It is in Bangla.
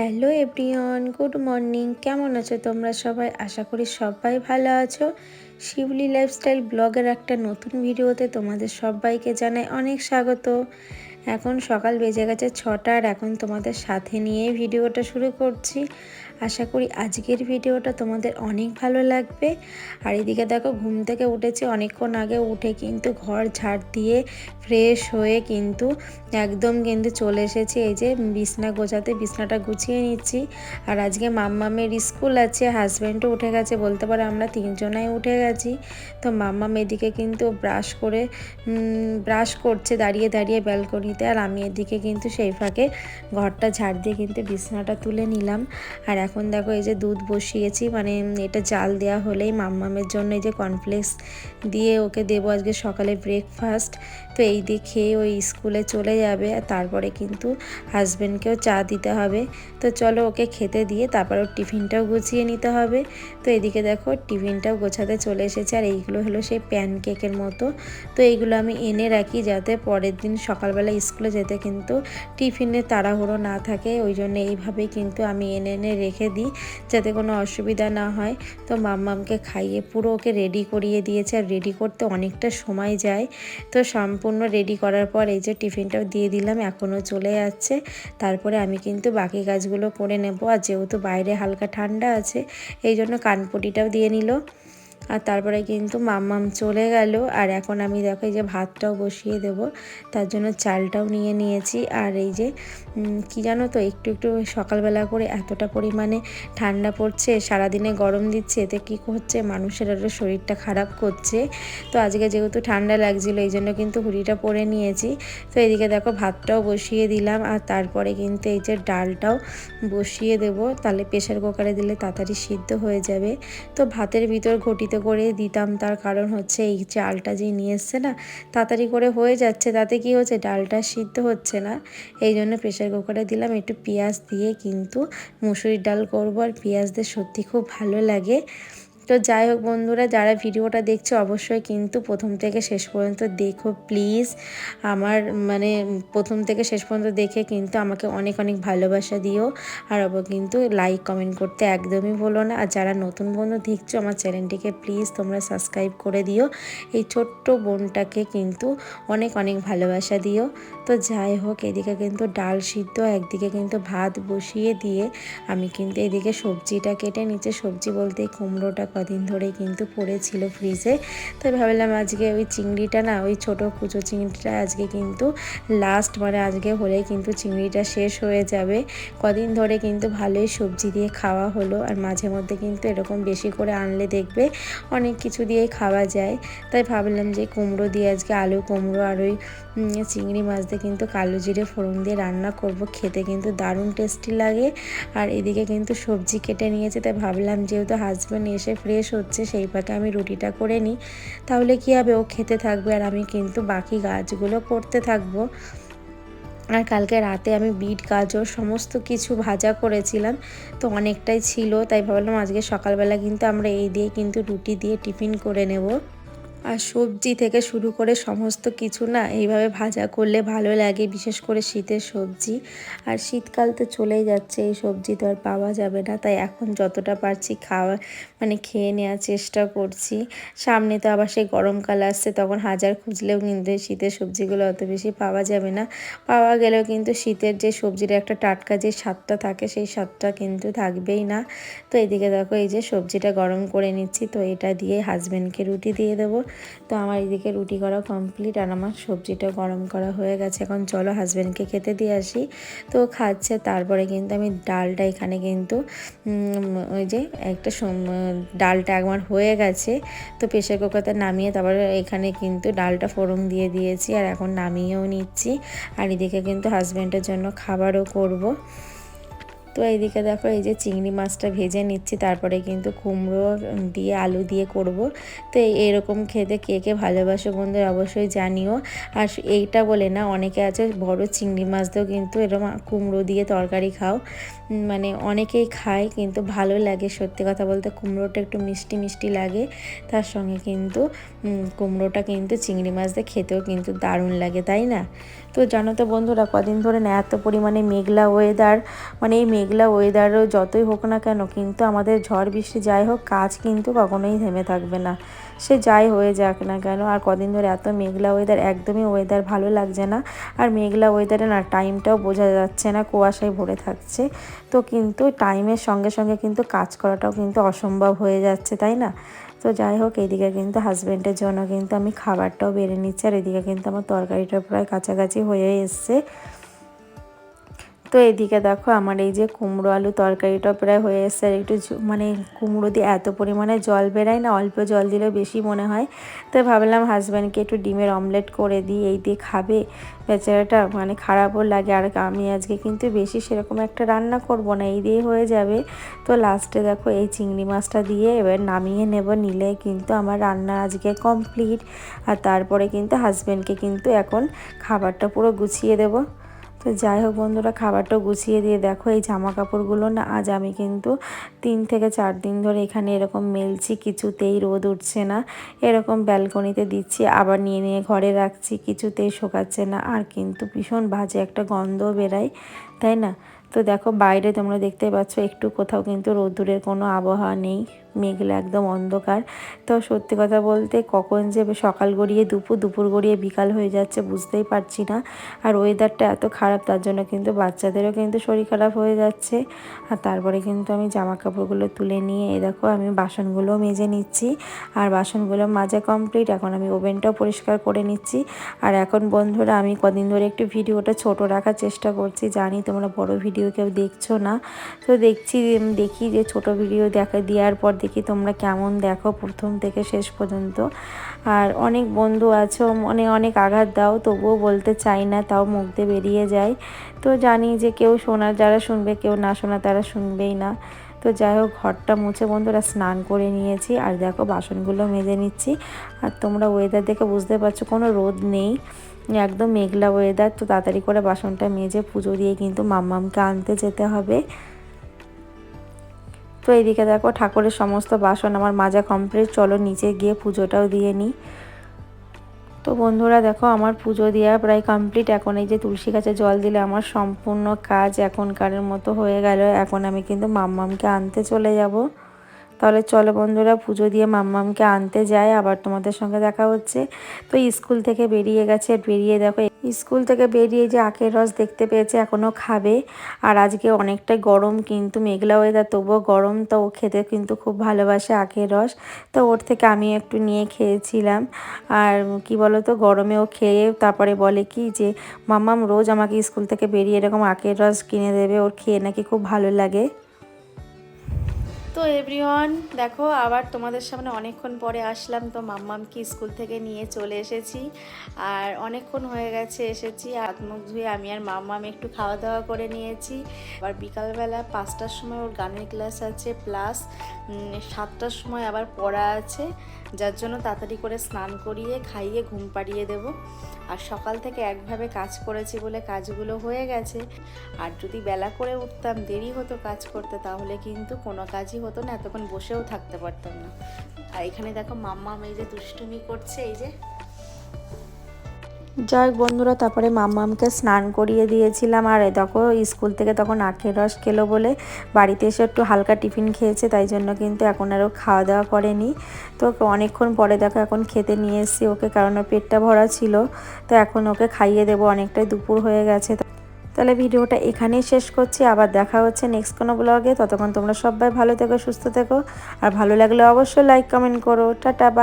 Hello everyone, good morning. কেমন আছো তোমরা সবাই? আশা করি সবাই ভালো আছো। শিউলি লাইফস্টাইল ব্লগের একটা নতুন ভিডিওতে তোমাদের সবাইকে জানাই অনেক স্বাগত। এখন সকাল বেজে গেছে 6টা আর এখন তোমাদের সাথে নিয়ে ভিডিওটা শুরু করছি। আশা করি আজকের ভিডিওটা তোমাদের অনেক ভালো লাগবে। আর এদিকে দেখো ঘুম থেকে উঠেছি অনেকক্ষণ আগে, উঠে কিন্তু ঘর ঝাড় দিয়ে ফ্রেশ হয়ে কিন্তু একদম কিন্তু চলে এসেছি এই যে বিছনা গোছাতে, বিছনাটা গুছিয়ে নিচ্ছি। আর আজকে মাম্মামের স্কুল আছে, হাজব্যান্ডও উঠে গেছে, বলতে পারো আমরা তিনজনাই উঠে গেছি। তো মাম্মাম এদিকে কিন্তু ব্রাশ করছে দাঁড়িয়ে দাঁড়িয়ে ব্যালকনিতে, আর আমি এদিকে কিন্তু সেই ফাঁকে ঘরটা ঝাড় দিয়ে কিন্তু বিছনাটা তুলে নিলাম। আর এখন দেখো এই যে দুধ বসিয়েছি, মানে এটা জাল দেওয়া হলেই মাম্মামের জন্য এই যে কর্নফ্লেক্স দিয়ে ওকে দেবো আজকে সকালে ব্রেকফাস্ট। তো এই দিয়ে খেয়ে ওই স্কুলে চলে যাবে, আর তারপরে কিন্তু হাজব্যান্ডকেও চা দিতে হবে। তো চলো ওকে খেতে দিয়ে তারপর ওর টিফিনটাও গুছিয়ে নিতে হবে। তো এদিকে দেখো টিফিনটাও গোছাতে চলে এসেছে, আর এইগুলো হলো সেই প্যানকেকের মতো। তো এইগুলো আমি এনে রাখি যাতে পরের দিন সকালবেলা স্কুলে যেতে কিন্তু টিফিনে তাড়াহুড়ো না থাকে, ওই জন্য এইভাবেই কিন্তু আমি এনে এনে রেখে দিই যাতে কোনো অসুবিধা না হয়। তো মাম্মামকে খাইয়ে পুরো ওকে রেডি করিয়ে দিয়েছে, আর রেডি করতে অনেকটা সময় যায়। তো সম্পূর্ণ রেডি করার পর এই যে টিফিনটাও দিয়ে দিলাম, এখনও চলে যাচ্ছে। তারপরে আমি কিন্তু বাকি কাজগুলো করে নেব, আর যেহেতু বাইরে হালকা ঠান্ডা আছে এই জন্য কানপটিটাও দিয়ে নিল। আর তারপরে কিন্তু মাম্মাম চলে গেল। আর এখন আমি দেখো এই যে ভাতটাও বসিয়ে দেব, তার জন্য চালটাও নিয়ে নিয়েছি। আর এই যে কি জানো তো, একটু একটু সকালবেলা করে এতটা পরিমাণে ঠান্ডা পড়ছে, সারাদিনে গরম দিচ্ছে, এতে কী হচ্ছে মানুষের আরও শরীরটা খারাপ করছে। তো আজকে যেহেতু ঠান্ডা লাগছিলো এই জন্য কিন্তু হুডিটা পরে নিয়েছি। তো এদিকে দেখো ভাতটাও বসিয়ে দিলাম, আর তারপরে কিন্তু এই যে ডালটাও বসিয়ে দেব, তাহলে প্রেশার কুকারে দিলে তাড়াতাড়ি সিদ্ধ হয়ে যাবে। তো ভাতের ভিতর ঘটিতে করে দিতাম, তার কারণ হচ্ছে এই চালটা যে নিয়ে এসছে না তাড়াতাড়ি করে হয়ে যাচ্ছে, তাতে কি হচ্ছে ডালটা সিদ্ধ হচ্ছে না, এই জন্য প্রেশার কুকারে দিলাম। একটু পেঁয়াজ দিয়ে কিন্তু মুসুরির ডাল করবো, আর পেঁয়াজ দিয়ে সত্যি খুব ভালো লাগে। তো যাই হোক বন্ধুরা, যারা ভিডিওটা দেখছো অবশ্যই কিন্তু প্রথম থেকে শেষ পর্যন্ত দেখো প্লিজ। আমার মানে প্রথম থেকে শেষ পর্যন্ত দেখে কিন্তু আমাকে অনেক অনেক ভালোবাসা দিও, আর কিন্তু লাইক কমেন্ট করতে একদমই ভুলো না। আর যারা নতুন বন্ধু দেখছো আমার চ্যানেলটিকে প্লিজ তোমরা সাবস্ক্রাইব করে দিও, এই ছোট্ট বোনটাকে কিন্তু অনেক অনেক ভালোবাসা দিও। তো যাই হোক এদিকে কিন্তু ডাল সিদ্ধ, একদিকে কিন্তু ভাত বসিয়ে দিয়ে আমি কিন্তু এদিকে সবজিটা কেটে নিচে, সবজি বলতে কুমড়োটা কদিন ধরে কিন্তু পড়েছিল ফ্রিজে। তো ভাবলাম আজকে ওই চিংড়িটা না, ওই ছোটো কুচো চিংড়িটা আজকে কিন্তু লাস্ট, মানে আজকে হলে কিন্তু চিংড়িটা শেষ হয়ে যাবে। কদিন ধরে কিন্তু ভালোই সবজি দিয়ে খাওয়া হলো, আর মাঝে মধ্যে কিন্তু এরকম বেশি করে আনলে দেখবে অনেক কিছু দিয়েই খাওয়া যায়। তাই ভাবলাম যে কুমড়ো দিয়ে আজকে আলু কুমড়ো আর ওই চিংড়ি মাছ দিয়ে কিন্তু কালো জিরে ফোড়ন দিয়ে রান্না করব, খেতে কিন্তু দারুণ টেস্টি লাগে। আর এদিকে কিন্তু সবজি কেটে নিয়েছে, তাই ভাবলাম যেহেতু হাজব্যান্ড এসে ফ্রেশ হচ্ছে সেই ফাঁকে আমি রুটিটা করে নিই, তাহলে কী হবে ও খেতে থাকবে আর আমি কিন্তু বাকি কাজগুলো করতে থাকবো। আর কালকে রাতে আমি বিট গাজর সমস্ত কিছু ভাজা করেছিলাম, তো অনেকটাই ছিল, তাই ভাবলাম আজকে সকালবেলা কিন্তু আমরা এই দিয়ে কিন্তু রুটি দিয়ে টিফিন করে নেব। আর সবজি থেকে শুরু করে সমস্ত কিছু না এইভাবে ভাজা করলে ভালো লাগে, বিশেষ করে শীতের সবজি। আর শীতকাল তো চলেই যাচ্ছে, এই সবজি তো আর পাওয়া যাবে না, তাই এখন যতটা পারছি খেয়ে নেওয়ার চেষ্টা করছি। সামনে তো আবার সেই গরমকাল আসছে, তখন হাজার খুঁজলেও কিন্তু শীতের সবজিগুলো অত বেশি পাওয়া যাবে না। পাওয়া গেলেও কিন্তু শীতের যে সবজির একটা টাটকা যে স্বাদটা থাকে সেই স্বাদটা কিন্তু থাকবেই না। তো এদিকে দেখো এই যে সবজিটা গরম করে নিচ্ছি, তো এটা দিয়ে হাজব্যান্ডকে রুটি দিয়ে দেবো। তো আমার এদিকে রুটি করা কমপ্লিট, আর আমার সবজিটা গরম করা হয়ে গেছে। এখন চলো হাজব্যান্ডকে খেতে দিয়ে আসি। তো খাচ্ছে, তারপরে কিন্তু আমি ডালটা এখানে কিন্তু ওই যে ডালটা একবার হয়ে গেছে, তো প্রেশার কুকারতে নামিয়ে তারপরে এখানে কিন্তু ডালটা ফোড়ন দিয়ে দিয়েছি, আর এখন নামিয়েও নিচ্ছি। আর এদিকে কিন্তু হাজব্যান্ডের জন্য খাবারও করব। তো এইদিকে দেখো এই যে চিংড়ি মাছটা ভেজে নিচ্ছি, তারপরে কিন্তু কুমড়ো দিয়ে আলু দিয়ে করব। তো এরকম খেতে কে কে ভালোবাসো বন্ধুরা অবশ্যই জানিও। আর এইটা বলে না, অনেকে আছে বড় চিংড়ি মাছ দিয়েও কিন্তু এরকম কুমড়ো দিয়ে তরকারি খাও, মানে অনেকেই খায় কিন্তু ভালো লাগে। সত্যি কথা বলতে কুমড়োটা একটু মিষ্টি মিষ্টি লাগে, তার সঙ্গে কিন্তু কুমড়োটা কিন্তু চিংড়ি মাছ দিয়ে খেতেও কিন্তু দারুণ লাগে, তাই না? তো জানো তো বন্ধুরা, কদিন ধরে না এত পরিমাণে মেঘলা ওয়েদার, মানে এই মেঘলা ওয়েদারও যতই হোক না কেন, কিন্তু আমাদের ঝড় বৃষ্টি যাই হোক, কাজ কিন্তু কখনোই থেমে থাকবে না, সে যাই হয়ে যাক না কেন। আর কদিন ধরে এত মেঘলা ওয়েদার, একদমই ওয়েদার ভালো লাগছে না। আর মেঘলা ওয়েদারে না টাইমটাও বোঝা যাচ্ছে না, কুয়াশায় ভরে থাকছে। তো কিন্তু টাইমের সঙ্গে সঙ্গে কিন্তু কাজ করাটাও কিন্তু অসম্ভব হয়ে যাচ্ছে, তাই না? তো যাই হোক, এইদিকে কিন্তু হাজব্যান্ডের জন্য কিন্তু আমি খাবারটাও বেড়ে নিচ্ছি। আর এদিকে কিন্তু আমার তরকারিটা প্রায় কাছাকাছি হয়ে এসছে। তো এদিকে দেখো আমার এই যে কুমড়ো আলু তরকারিটা প্রায় হয়ে এসছে। আর একটু মানে কুমড়ো দিয়ে এত পরিমাণে জল বেরায় না, অল্প জল দিলেও বেশি মনে হয়। তো ভাবলাম হাজব্যান্ডকে একটু ডিমের অমলেট করে দিই, এই দিয়ে খাবে বেচারাটা, মানে খারাপও লাগে। আর আমি আজকে কিন্তু বেশি সেরকম একটা রান্না করব না, এই দিয়ে হয়ে যাবে। তো লাস্টে দেখো এই চিংড়ি মাছটা দিয়ে এবার নামিয়ে নেব, নিলে কিন্তু আমার রান্না আজকে কমপ্লিট। আর তারপরে কিন্তু হাজব্যান্ডকে কিন্তু এখন খাবারটা পুরো গুছিয়ে দেবো। তো যাই হোক বন্ধুরা, খাবারটা গুছিয়ে দিয়ে দেখো এই জামা কাপড়গুলো না আজ আমি কিন্তু 3 থেকে 4 দিন ধরে এখানে এরকম মেলছি, কিছুতেই রোদ উঠছে না। এরকম ব্যালকনিতে দিচ্ছি, আবার নিয়ে নিয়ে ঘরে রাখছি, কিছুতেই শোকাচ্ছে না। আর কিন্তু ভীষণ বাজে একটা গন্ধ বেরায়, তাই না? তো দেখো বাইরে তোমরা দেখতে পাচ্ছ একটু কোথাও কিন্তু রোদ্দুরের কোনো আবহাওয়া নেই, মেঘলা একদম অন্ধকার। তো সত্যি কথা বলতে কখন যে সকাল গড়িয়ে দুপুর, দুপুর গড়িয়ে বিকাল হয়ে যাচ্ছে বুঝতেই পারছি না। আর ওয়েদারটা এত খারাপ, তার জন্য কিন্তু বাচ্চাদেরও কিন্তু শরীর খারাপ হয়ে যাচ্ছে। আর তারপরে কিন্তু আমি জামা কাপড়গুলো তুলে নিয়ে এই দেখো আমি বাসনগুলোও মেজে নিচ্ছি। আর বাসনগুলো মাজা কমপ্লিট, এখন আমি ওভেনটাও পরিষ্কার করে নিচ্ছি। আর এখন বন্ধুরা আমি কদিন ধরে একটু ভিডিওটা ছোট রাখার চেষ্টা করছি, জানি তোমরা বড় ভিডিও কেউ দেখছো না। তো দেখি যে ছোট ভিডিও দেওয়ার পর দেখি তোমরা কেমন দেখো প্রথম থেকে শেষ পর্যন্ত। আর অনেক বন্ধু আছো অনেক আঘাত দাও, তবুও বলতে চাই না, তাও মুখ দিয়ে বেরিয়ে যায়। তো জানি যে কেউ শোনার যারা শুনবে, কেউ না শোনা তারা শুনবেই না। তো যাই হোক, ঘরটা মুছে বন্ধুরা স্নান করে নিয়েছি। আর দেখো বাসনগুলো মেজে নিচ্ছি। আর তোমরা ওয়েদার দেখে বুঝতে পারছো কোনো রোদ নেই, একদম মেঘলা ওয়েদার। তো তাড়াতাড়ি করে বাসনটা মেজে পুজো দিয়ে কিন্তু মাম্মামকে আনতে যেতে হবে। তো এইদিকে দেখো ঠাকুরের সমস্ত বাসন আমার মাজা কমপ্লিট, চলো নিচে গিয়ে পুজোটাও দিয়ে নিই। তো বন্ধুরা দেখো আমার পুজো দেওয়া প্রায় কমপ্লিট। এখন এই যে তুলসী গাছে জল দিলে আমার সম্পূর্ণ কাজ এখনকারের মতো হয়ে গেল। এখন আমি কিন্তু মাম্মামকে আনতে চলে যাব। তাহলে চলো বন্ধুরা পুজো দিয়ে মাম্মামকে আনতে যাই, আবার তোমাদের সঙ্গে দেখা হচ্ছে। তো স্কুল থেকে বেরিয়ে গেছে, বেরিয়ে দেখো স্কুল থেকে বেরিয়ে যে আখের রস দেখতে পেয়েছে, এখনও খাবে। আর আজকে অনেকটাই গরম, কিন্তু মেঘলা ওয়েদার তবুও গরম, তো ও খেতে কিন্তু খুব ভালোবাসে আখের রস। তো ওর থেকে আমি একটু নিয়ে খেয়েছিলাম। আর কি বলো তো, গরমে ও খেয়ে তারপরে বলে কি যে মাম্মাম রোজ আমাকে স্কুল থেকে বেরিয়ে এরকম আখের রস কিনে দেবে, ওর খেয়ে নাকি খুব ভালো লাগে। তো এভরিওয়ান দেখো আবার তোমাদের সামনে অনেকক্ষণ পরে আসলাম। তো মাম্মামকে স্কুল থেকে নিয়ে চলে এসেছি, আর অনেকক্ষণ হয়ে গেছে এসেছি। হাত মুখ ধুয়ে আমি আর মাম্মাম একটু খাওয়া দাওয়া করে নিয়েছি। আবার বিকালবেলা 5টার সময় ওর গানের ক্লাস আছে, প্লাস 7টার সময় আবার পড়া আছে, যার জন্য তাড়াতাড়ি করে স্নান করিয়ে খাইয়ে ঘুম পাড়িয়ে দেব। আর সকাল থেকে একভাবে কাজ করেছি বলে কাজগুলো হয়ে গেছে। আর যদি বেলা করে উঠতাম, দেরি হতো কাজ করতে, তাহলে কিন্তু কোনো কাজই হতো না, এতক্ষণ বসেও থাকতে পারতাম না। আর এখানে দেখো মাম্মাম এই যে দুষ্টুমি করছে, এই যে। যাই হোক বন্ধুরা, তারপরে মাম্মামকে স্নান করিয়ে দিয়েছিলাম। আর দেখো স্কুল থেকে তখন আখের রস খেলো বলে বাড়িতে এসে একটু হালকা টিফিন খেয়েছে, তাই জন্য কিন্তু এখন আরও খাওয়া দাওয়া করেনি। তো অনেকক্ষণ পরে দেখো এখন খেতে নিয়ে এসেছি ওকে, কারণ ওর পেটটা ভরা ছিল। তো এখন ওকে খাইয়ে দেবো, অনেকটাই দুপুর হয়ে গেছে। তাহলে ভিডিওটা এখানেই শেষ করছি, আবার দেখা হচ্ছে নেক্সট কোনো ব্লগে। ততক্ষণ তোমরা সবাই ভালো থেকো, সুস্থ থেকো। আর ভালো লাগলে অবশ্যই লাইক কমেন্ট করো। Tata, by.